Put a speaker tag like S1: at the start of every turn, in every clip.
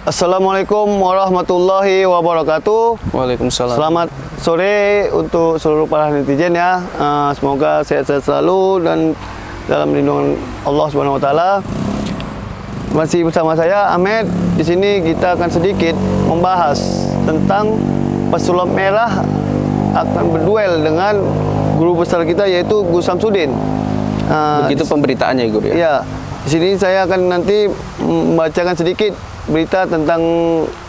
S1: Assalamualaikum warahmatullahi wabarakatuh.
S2: Waalaikumsalam.
S1: Selamat sore untuk seluruh para netizen ya. Semoga sehat-sehat selalu dan dalam lindungan Allah Subhanahu wa taala. Masih bersama saya Ahmed. Di sini kita akan sedikit membahas tentang pesulap merah akan berduel dengan guru besar kita yaitu Gus Samsudin.
S2: Begitu pemberitaannya, Guru ya?
S1: Ya. Di sini saya akan nanti membacakan sedikit berita tentang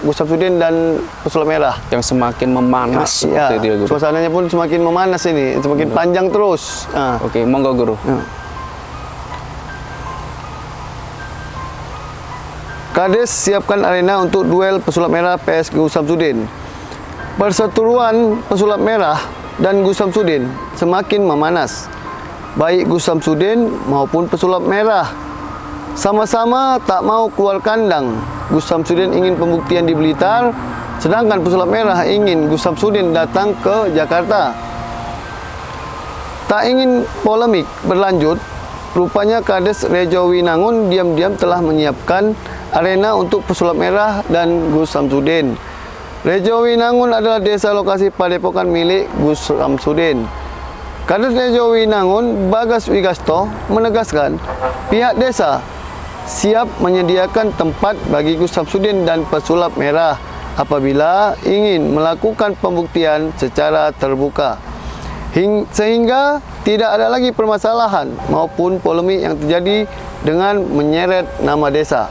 S1: Gus Samsudin dan pesulap merah
S2: yang semakin memanas
S1: ya,
S2: waktu itu ya, Guru.
S1: suasananya pun semakin memanas ini, semakin panjang terus.
S2: Oke, monggo Guru.
S1: Kades siapkan arena untuk duel pesulap merah PS Gus Samsudin. Perseteruan pesulap merah dan Gus Samsudin semakin memanas. Baik Gus Samsudin maupun pesulap merah sama-sama tak mau keluar kandang. Gus Samsudin ingin pembuktian di Blitar, sedangkan pesulap merah ingin Gus Samsudin datang ke Jakarta. Tak ingin polemik berlanjut, rupanya Kades Rejo Winangun diam-diam telah menyiapkan arena untuk pesulap merah dan Gus Samsudin. Rejo Winangun adalah desa lokasi padepokan milik Gus Samsudin. Kades Rejo Winangun Bagas Wigasto menegaskan pihak desa siap menyediakan tempat bagi Gus Samsudin dan pesulap merah apabila ingin melakukan pembuktian secara terbuka. Sehingga tidak ada lagi permasalahan maupun polemik yang terjadi dengan menyeret nama desa.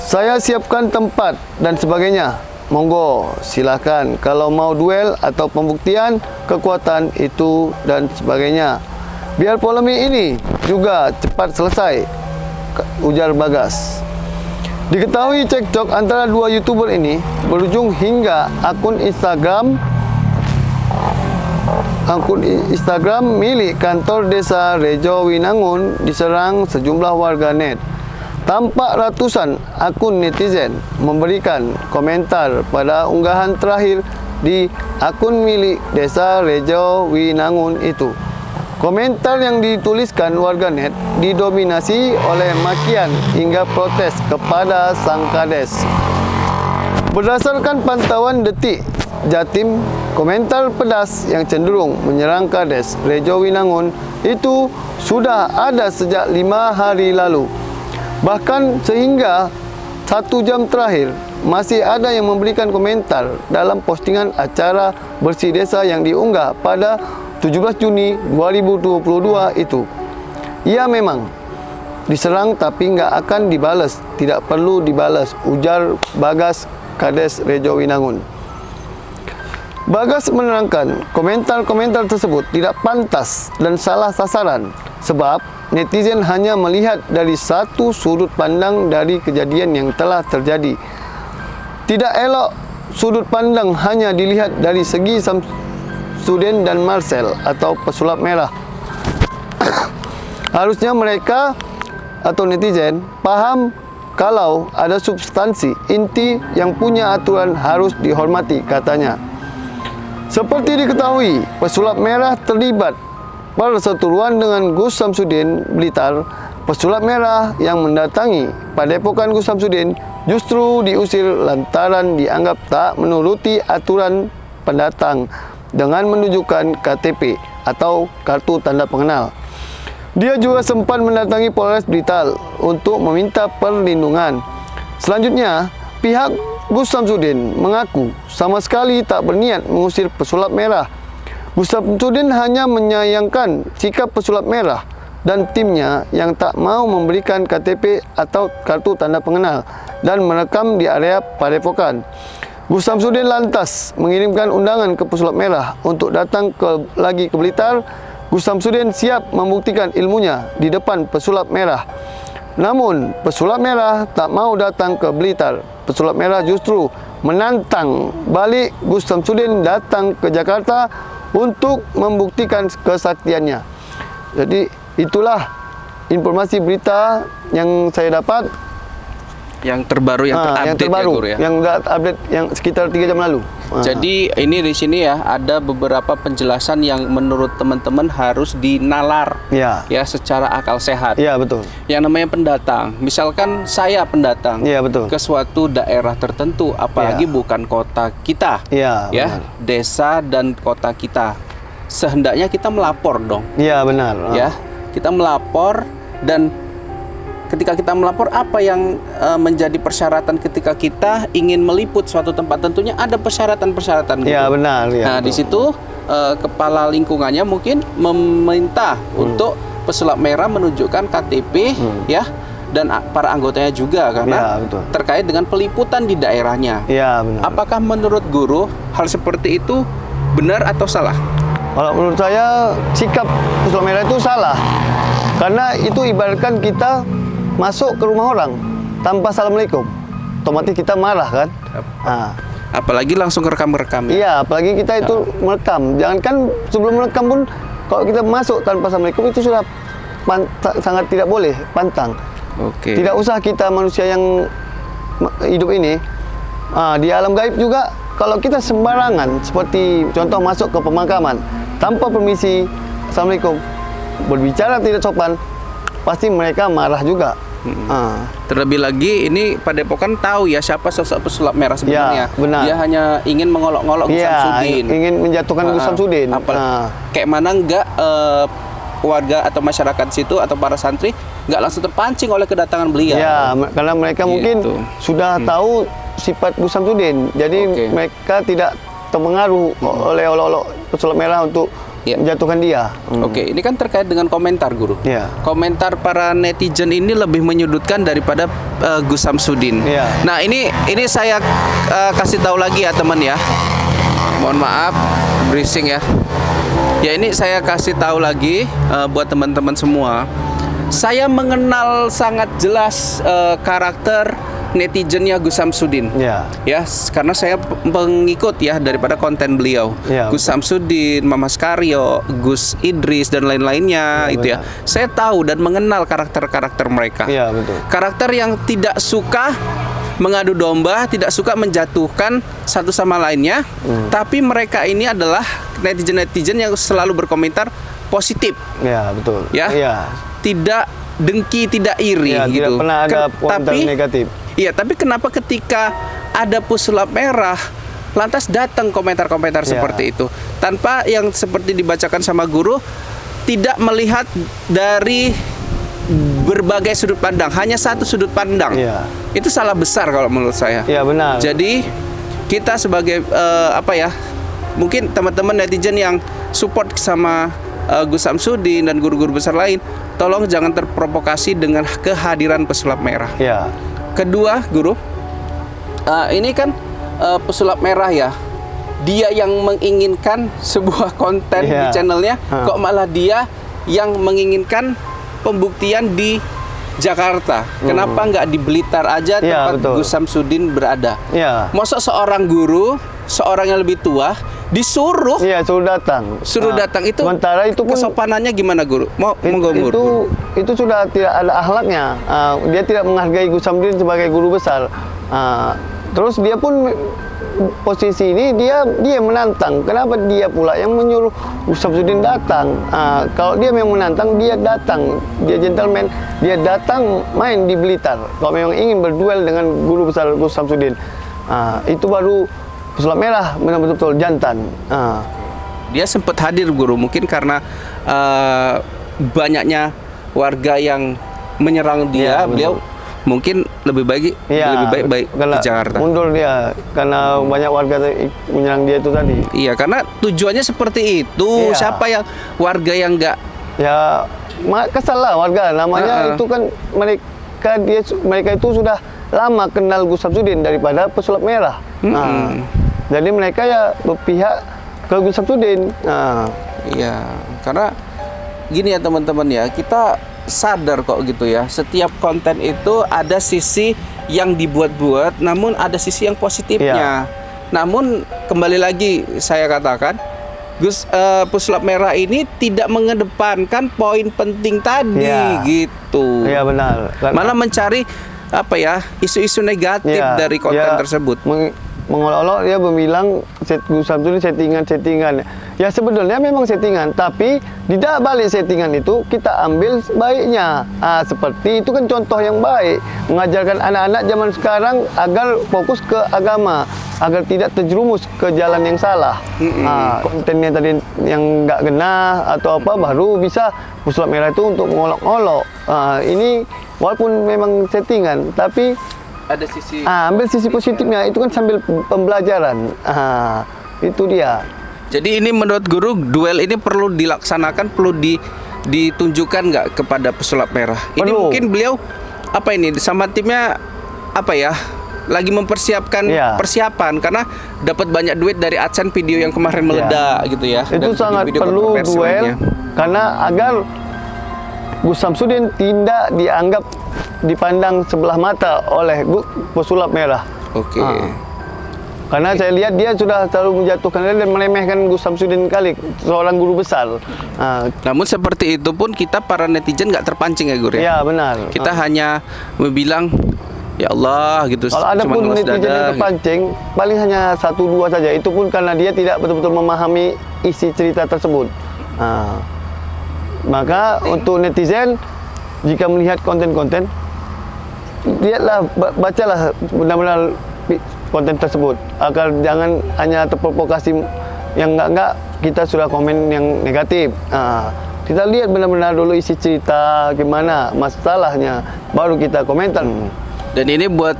S1: Saya siapkan tempat dan sebagainya. Monggo silakan kalau mau duel atau pembuktian kekuatan itu dan sebagainya. Biar polemik ini juga cepat selesai, ujar Bagas. Diketahui cekcok antara dua YouTuber ini berujung hingga akun Instagram milik kantor desa Rejo Winangun diserang sejumlah warganet. Tampak ratusan akun netizen memberikan komentar pada unggahan terakhir di akun milik desa Rejo Winangun itu. Komentar yang dituliskan warganet didominasi oleh makian hingga protes kepada sang kades. Berdasarkan pantauan Detik Jatim, komentar pedas yang cenderung menyerang Kades Rejo Winangun itu sudah ada sejak 5 hari lalu. Bahkan sehingga 1 jam terakhir masih ada yang memberikan komentar dalam postingan acara Bersih Desa yang diunggah pada 17 Juni 2022 itu. Ia memang diserang tapi nggak akan dibalas, tidak perlu dibalas, ujar Bagas Kades Rejo Winangun. Bagas menerangkan komentar-komentar tersebut tidak pantas dan salah sasaran sebab netizen hanya melihat dari satu sudut pandang dari kejadian yang telah terjadi. Tidak elok sudut pandang hanya dilihat dari segi Samsudin dan Marcel atau pesulap merah. Harusnya mereka atau netizen paham kalau ada substansi inti yang punya aturan harus dihormati, katanya. Seperti diketahui, pesulap merah terlibat perseteruan dengan Gus Samsudin Blitar. Pesulap merah yang mendatangi padepokan Gus Samsudin justru diusir lantaran dianggap tak menuruti aturan pendatang dengan menunjukkan KTP atau kartu tanda pengenal. Dia juga sempat mendatangi Polres Blitar untuk meminta perlindungan. Selanjutnya, pihak Gus Samsudin mengaku sama sekali tak berniat mengusir pesulap merah. Gus Samsudin hanya menyayangkan sikap pesulap merah dan timnya yang tak mau memberikan KTP atau kartu tanda pengenal dan merekam di area padepokan. Gus Samsudin lantas mengirimkan undangan ke pesulap merah untuk datang lagi ke Blitar. Gus Samsudin siap membuktikan ilmunya di depan pesulap merah. Namun, pesulap merah tak mau datang ke Blitar. Pesulap merah justru menantang balik Gus Samsudin datang ke Jakarta untuk membuktikan kesaktiannya. Jadi, itulah informasi berita yang saya dapat.
S2: Yang terbaru, yang terupdate
S1: yang terbaru,
S2: ya Guru ya.
S1: yang udah update yang sekitar 3 jam lalu.
S2: Jadi ini di sini ya ada beberapa penjelasan yang menurut teman-teman harus dinalar
S1: Ya.
S2: ya secara akal sehat.
S1: Ya, betul.
S2: Yang namanya pendatang, misalkan saya pendatang
S1: Ya, betul.
S2: ke suatu daerah tertentu, apalagi
S1: Ya.
S2: bukan kota kita,
S1: Ya,
S2: ya
S1: benar.
S2: desa dan kota kita, sehendaknya kita melapor dong,
S1: Ya, benar.
S2: ya kita melapor. Dan ketika kita melapor, apa yang menjadi persyaratan ketika kita ingin meliput suatu tempat? Tentunya ada persyaratan-persyaratan.
S1: Ya,
S2: Guru.
S1: benar. Ya,
S2: Nah, di situ kepala lingkungannya mungkin meminta untuk pesulap merah menunjukkan KTP, ya, dan para anggotanya juga karena
S1: Ya, betul.
S2: terkait dengan peliputan di daerahnya.
S1: Ya, benar.
S2: Apakah menurut Guru hal seperti itu benar atau salah?
S1: Kalau menurut saya sikap pesulap merah itu salah. Karena itu ibaratkan kita masuk ke rumah orang tanpa assalamualaikum, otomatis kita marah kan.
S2: Apalagi langsung rekam-rekam ya.
S1: Iya, apalagi kita itu merekam. Jangankan sebelum merekam pun, kalau kita masuk tanpa assalamualaikum itu sudah sangat tidak boleh, pantang.
S2: Oke.
S1: Tidak usah kita manusia yang hidup ini, di alam gaib juga, kalau kita sembarangan, seperti contoh masuk ke pemakaman tanpa permisi, assalamualaikum, berbicara tidak sopan, pasti mereka marah juga.
S2: Terlebih lagi ini Padepokan tahu ya siapa sosok pesulap merah sebenarnya.
S1: Ya, benar.
S2: Dia hanya ingin mengolok-ngolok Gus
S1: Iya,
S2: Samsudin.
S1: ingin menjatuhkan Gus Samsudin.
S2: Kayak mana enggak warga atau masyarakat situ atau para santri nggak langsung terpancing oleh kedatangan beliau.
S1: Ya, karena mereka mungkin
S2: Gitu.
S1: sudah tahu sifat Gus Samsudin, jadi
S2: Oke.
S1: mereka tidak terpengaruh oleh olok-olok pesulap merah untuk menjatuhkan dia.
S2: Oke, ini kan terkait dengan komentar Guru.
S1: Ya.
S2: Komentar para netizen ini lebih menyudutkan daripada Gus Samsudin.
S1: Ya.
S2: Nah, ini saya kasih tahu lagi ya teman ya. Mohon maaf berising ya. Ya, ini saya kasih tahu lagi buat teman-teman semua. Saya mengenal sangat jelas karakter netizennya Gus Samsudin.
S1: Ya.
S2: Ya, karena saya pengikut ya daripada konten beliau.
S1: Ya,
S2: Gus Samsudin, Mamas Karyo, Gus Idris dan lain-lainnya
S1: Ya,
S2: itu ya.
S1: benar.
S2: Saya tahu dan mengenal karakter-karakter mereka.
S1: Iya, betul.
S2: Karakter yang tidak suka mengadu domba, tidak suka menjatuhkan satu sama lainnya, tapi mereka ini adalah netizen-netizen yang selalu berkomentar positif.
S1: Ya, betul.
S2: Ya.
S1: Iya.
S2: Tidak dengki, tidak iri
S1: Ya,
S2: gitu.
S1: tidak pernah ada komentar negatif.
S2: Iya, tapi kenapa ketika ada pesulap merah lantas datang komentar-komentar
S1: Ya.
S2: seperti itu tanpa yang seperti dibacakan sama Guru, tidak melihat dari berbagai sudut pandang, hanya satu sudut pandang.
S1: Ya.
S2: Itu salah besar kalau menurut saya.
S1: Ya, benar.
S2: Jadi kita sebagai mungkin teman-teman netizen yang support sama Gus Samsudin dan guru-guru besar lain, tolong jangan terprovokasi dengan kehadiran pesulap merah.
S1: Ya.
S2: Kedua, Guru, ini kan pesulap merah ya. Dia yang menginginkan sebuah konten di
S1: Iya.
S2: channelnya, kok malah dia yang menginginkan pembuktian di Jakarta. Kenapa nggak di Blitar aja
S1: Iya,
S2: tempat
S1: betul.
S2: Gus Samsudin berada?
S1: Ya.
S2: Masa seorang guru, seorang yang lebih tua, disuruh
S1: Iya, suruh datang.
S2: datang itu?
S1: Sementara itu pun
S2: kesopanannya gimana, Guru? Monggo, Guru.
S1: itu sudah tidak ada akhlaknya. Dia tidak menghargai Gus Samsudin sebagai guru besar. Terus dia pun posisi ini dia menantang. Kenapa dia pula yang menyuruh Gus Samsudin datang? Kalau dia memang menantang, dia datang. Dia gentleman, dia datang main di Blitar. Kalau memang ingin berduel dengan guru besar Gus Samsudin, itu baru pesulap merah betul-betul jantan.
S2: Dia sempat hadir, Guru, mungkin karena banyaknya warga yang menyerang dia,
S1: Iya, betul.
S2: beliau mungkin lebih baik
S1: karena
S2: di Jakarta.
S1: mundur dia karena banyak warga menyerang dia itu tadi.
S2: Iya, karena tujuannya seperti itu.
S1: Iya.
S2: Siapa yang warga yang nggak
S1: Ya, kesal lah warga. Namanya itu kan mereka itu sudah lama kenal Gus Samsudin daripada pesulap merah. Jadi mereka ya berpihak ke Gus Samsudin.
S2: Iya, karena gini ya teman-teman ya, kita sadar kok gitu ya, setiap konten itu ada sisi yang dibuat-buat, namun ada sisi yang positifnya. Namun kembali lagi saya katakan, pesulap merah ini tidak mengedepankan poin penting tadi gitu.
S1: Iya, benar.
S2: Malah mencari apa ya, isu-isu negatif
S1: Ya,
S2: dari konten
S1: ya,
S2: tersebut.
S1: Mengolok-olok dia bilang Gus Samsudin settingan. Ya sebenarnya memang settingan, tapi tidak balik settingan itu kita ambil baiknya. Seperti itu kan contoh yang baik, mengajarkan anak-anak zaman sekarang agar fokus ke agama, agar tidak terjerumus ke jalan yang salah. Kontennya tadi yang nggak kena atau apa baru bisa Pesulap Merah itu untuk mengolok-olok. Ini walaupun memang settingan, tapi
S2: Ada sisi
S1: ambil sisi positifnya, itu kan sambil pembelajaran. Itu dia.
S2: Jadi ini menurut Guru, duel ini perlu dilaksanakan, perlu ditunjukkan nggak kepada Pesulap Merah? Ini
S1: Perlu.
S2: mungkin beliau apa ini sama timnya apa ya? Lagi mempersiapkan persiapan karena dapat banyak duit dari AdSense video yang kemarin meledak gitu ya.
S1: Itu
S2: dan
S1: sangat
S2: video-video
S1: perlu
S2: kontroversi
S1: duel
S2: lainnya.
S1: karena agar Gus Samsudin tidak dianggap dipandang sebelah mata oleh Pesulap Merah.
S2: Oke.
S1: Karena saya lihat dia sudah selalu menjatuhkan diri dan meremehkan Gus Samsudin kali, seorang guru besar.
S2: Namun seperti itu pun kita para netizen nggak terpancing ya Guru ya?
S1: Ya benar.
S2: Kita hanya bilang ya Allah gitu.
S1: Kalau ada
S2: cuma
S1: pun
S2: ngeles
S1: netizen
S2: dada,
S1: yang terpancing, paling hanya 1-2 saja. Itu pun karena dia tidak betul-betul memahami isi cerita tersebut. Maka untuk netizen, jika melihat konten-konten, lihatlah, bacalah benar-benar konten tersebut, agar jangan hanya terprovokasi yang enggak, kita sudah komen yang negatif. Kita lihat benar-benar dulu isi cerita, gimana masalahnya, baru kita komentar.
S2: Dan ini buat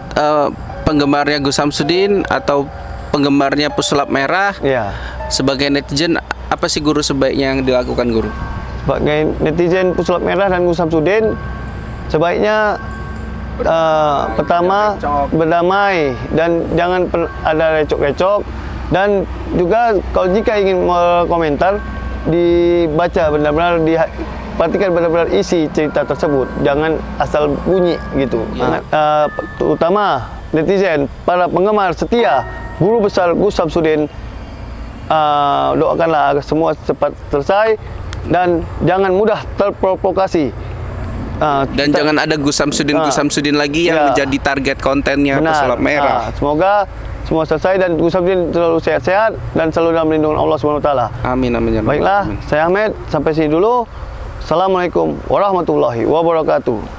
S2: penggemarnya Gus Samsudin atau penggemarnya Pesulap Merah,
S1: Ya.
S2: sebagai netizen, apa sih Guru sebaiknya yang dilakukan Guru?
S1: Sebagai netizen Pesulap Merah dan Gus Samsudin, sebaiknya pertama berdamai dan jangan ada recok-recok, dan juga kalau jika ingin komentar dibaca benar-benar, perhatikan benar-benar isi cerita tersebut, jangan asal bunyi gitu. Terutama netizen, para penggemar setia guru besar Gus Samsudin, doakanlah agar semua cepat selesai dan jangan mudah terprovokasi.
S2: Dan jangan ada Gus Samsudin lagi yang menjadi target kontennya Pesulap Merah.
S1: Semoga semua selesai dan Gus Samsudin selalu sehat-sehat dan selalu dalam lindungan Allah SWT.
S2: Amin, amin.
S1: Baiklah, saya Ahmed, sampai sini dulu. Assalamualaikum warahmatullahi wabarakatuh.